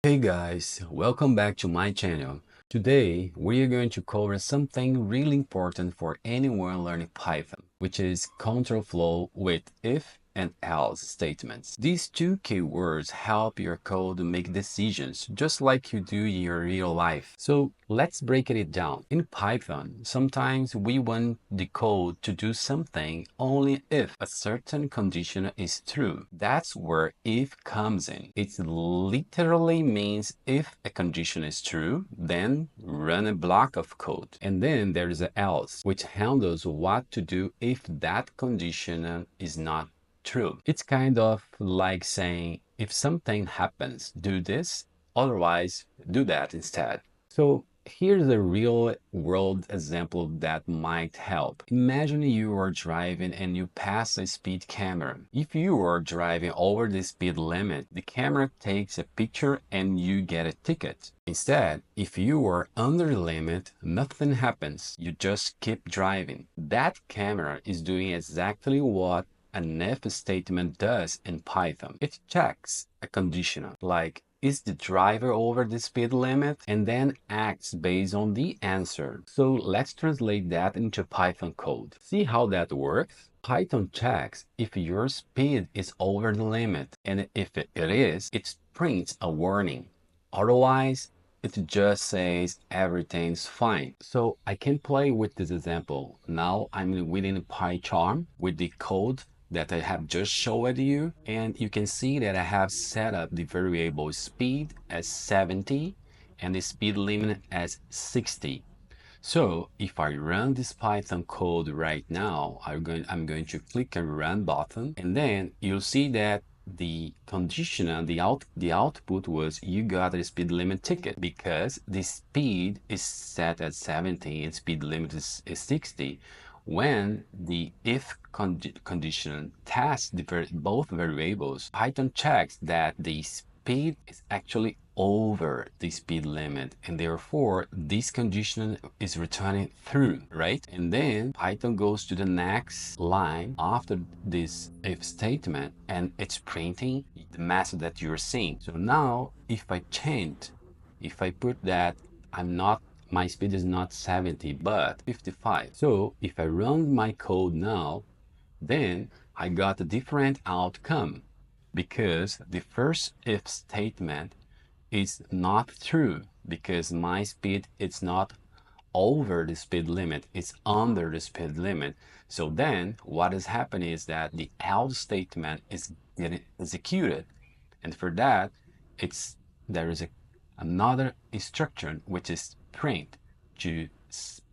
Hey guys, welcome back to my channel. Today we are going to cover something really important for anyone learning Python, which is control flow with if and else statements. These two keywords help your code make decisions just like you do in your real life. So let's break it down. In Python, sometimes we want the code to do something only if a certain condition is true. That's where if comes in. It literally means if a condition is true, then run a block of code. And then there is an else, which handles what to do if that condition is not true. It's kind of like saying, if something happens, do this, otherwise do that instead. So here's a real world example that might help. Imagine you are driving and you pass a speed camera. If you are driving over the speed limit, the camera takes a picture and you get a ticket. Instead, if you are under the limit, nothing happens. You just keep driving. That camera is doing exactly what an if statement does in Python. It checks a conditional, like is the driver over the speed limit, and then acts based on the answer. So let's translate that into Python code. See how that works? Python checks if your speed is over the limit, and if it is, it prints a warning. Otherwise, it just says everything's fine. So I can play with this example. Now I'm within PyCharm with the code that I have just showed you, and you can see that I have set up the variable speed as 70 and the speed limit as 60. So if I run this Python code right now, I'm going to click on run button, and then you'll see that the conditional, the output was you got a speed limit ticket because the speed is set at 70 and speed limit is 60. When the if condition tests both variables, Python checks that the speed is actually over the speed limit, and therefore this condition is returning true, right? And then Python goes to the next line after this if statement, and it's printing the message that you're seeing. So now if I put that my speed is not 70 but 55. So if I run my code now, then I got a different outcome because the first if statement is not true because my speed is not over the speed limit, it's under the speed limit. So then what is happening is that the else statement is getting executed, and for that there is another instruction which is print to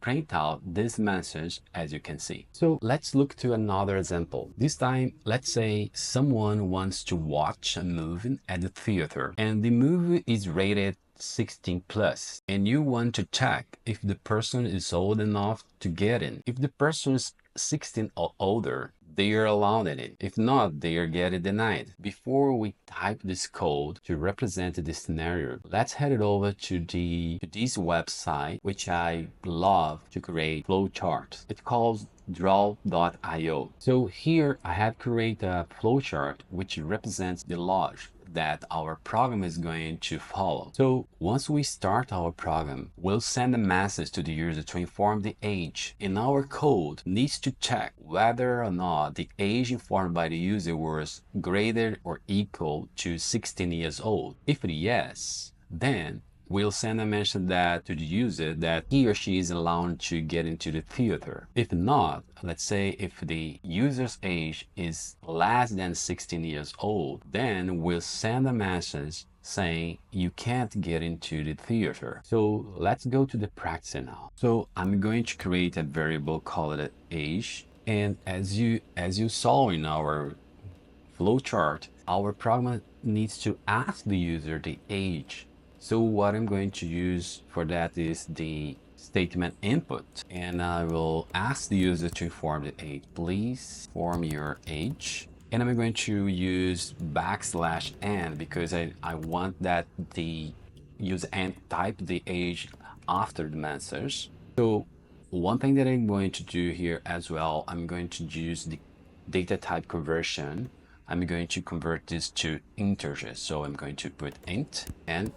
print out this message, as you can see. So let's look to another example. This time, let's say someone wants to watch a movie at the theater and the movie is rated 16 plus, and you want to check if the person is old enough to get in. If the person is 16 or older, they are allowed in it. If not, they are getting denied. Before we type this code to represent this scenario, let's head it over to this website, which I love to create flowcharts. It's called draw.io. So here I have created a flowchart which represents the logic that our program is going to follow. So once we start our program, we'll send a message to the user to inform the age, and our code needs to check whether or not the age informed by the user was greater or equal to 16 years old. If yes, then we'll send a message to the user that he or she is allowed to get into the theater. If not, let's say if the user's age is less than 16 years old, then we'll send a message saying you can't get into the theater. So let's go to the practice now. So I'm going to create a variable called age, and as you saw in our flowchart, our program needs to ask the user the age. So what I'm going to use for that is the statement input, and I will ask the user to inform the age. Please form your age. And I'm going to use \n because I want that the user type the age after the message. So one thing that I'm going to do here as well, I'm going to use the data type conversion I'm going to convert this to integers. So I'm going to put int and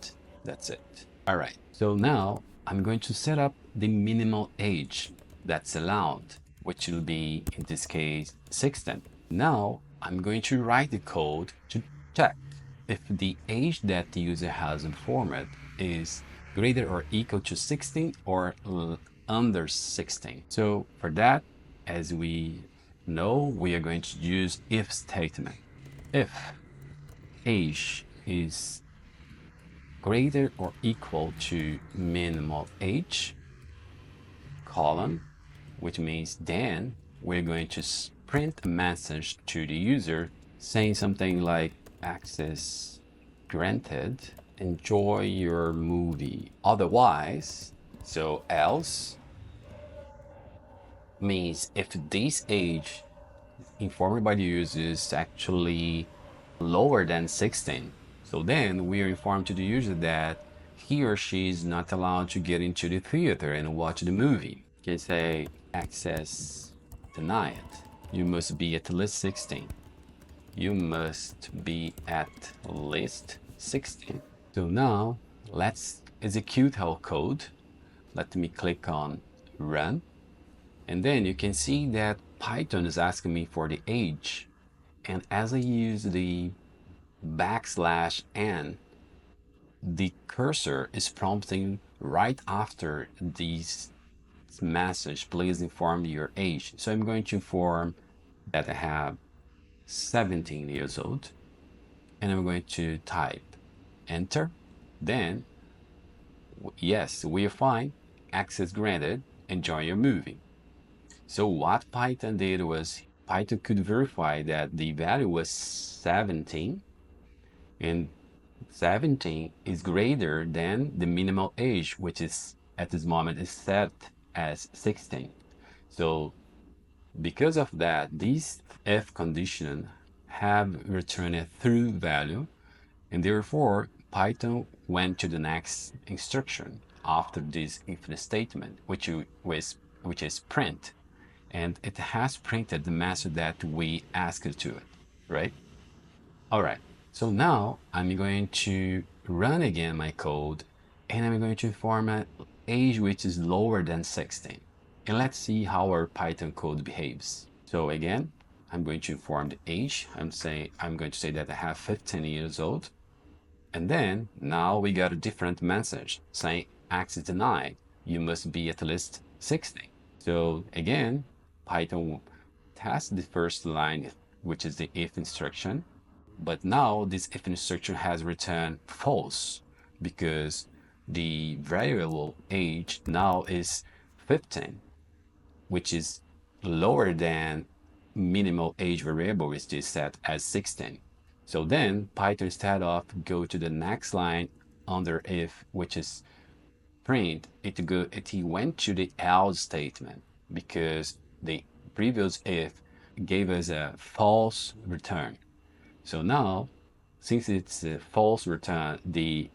that's it. All right. So now I'm going to set up the minimal age that's allowed, which will be, in this case, 16. Now I'm going to write the code to check if the age that the user has informed is greater or equal to 16 or under 16. So for that, as we know, we are going to use if statement. If age is greater or equal to minimal age, colon, which means then we're going to print a message to the user saying something like access granted, enjoy your movie. Otherwise, so else means if this age informed by the user is actually lower than 16, so then we are informed to the user that he or she is not allowed to get into the theater and watch the movie. You can say access denied. You must be at least 16. You must be at least 16. So now let's execute our code. Let me click on run. And then you can see that Python is asking me for the age. And as I use the \n, the cursor is prompting right after this message, please inform your age. So I'm going to inform that I have 17 years old, and I'm going to type enter. Then, yes, we are fine. Access granted. Enjoy your movie. So what Python did was Python could verify that the value was 17, and 17 is greater than the minimal age, which is at this moment is set as 16. So because of that, these if condition have returned a true value, and therefore Python went to the next instruction after this if statement, which is print, and it has printed the message that we asked it to it, right? All right. So now I'm going to run again my code, and I'm going to format age which is lower than 16. And let's see how our Python code behaves. So again, I'm going to inform the age. I'm going to say that I have 15 years old. And then now we got a different message saying access denied. You must be at least 16. So again, Python tests the first line, which is the if instruction. But now this if instruction has returned false because the variable age now is 15, which is lower than minimal age variable, which is set as 16. So then Python, instead of go to the next line under if, which is print, it went to the else statement because the previous if gave us a false return. So now, since it's a false return, the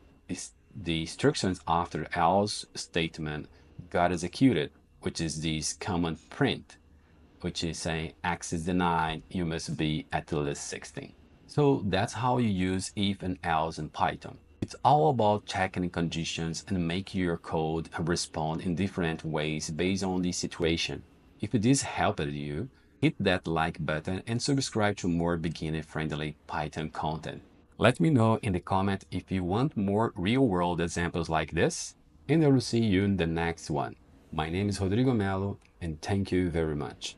instructions after else statement got executed, which is this command print, which is saying access denied, you must be at least 16. So that's how you use if and else in Python. It's all about checking conditions and making your code respond in different ways based on the situation. If this helped you, hit that like button and subscribe to more beginner-friendly Python content. Let me know in the comment if you want more real-world examples like this, and I will see you in the next one. My name is Rodrigo Melo, and thank you very much.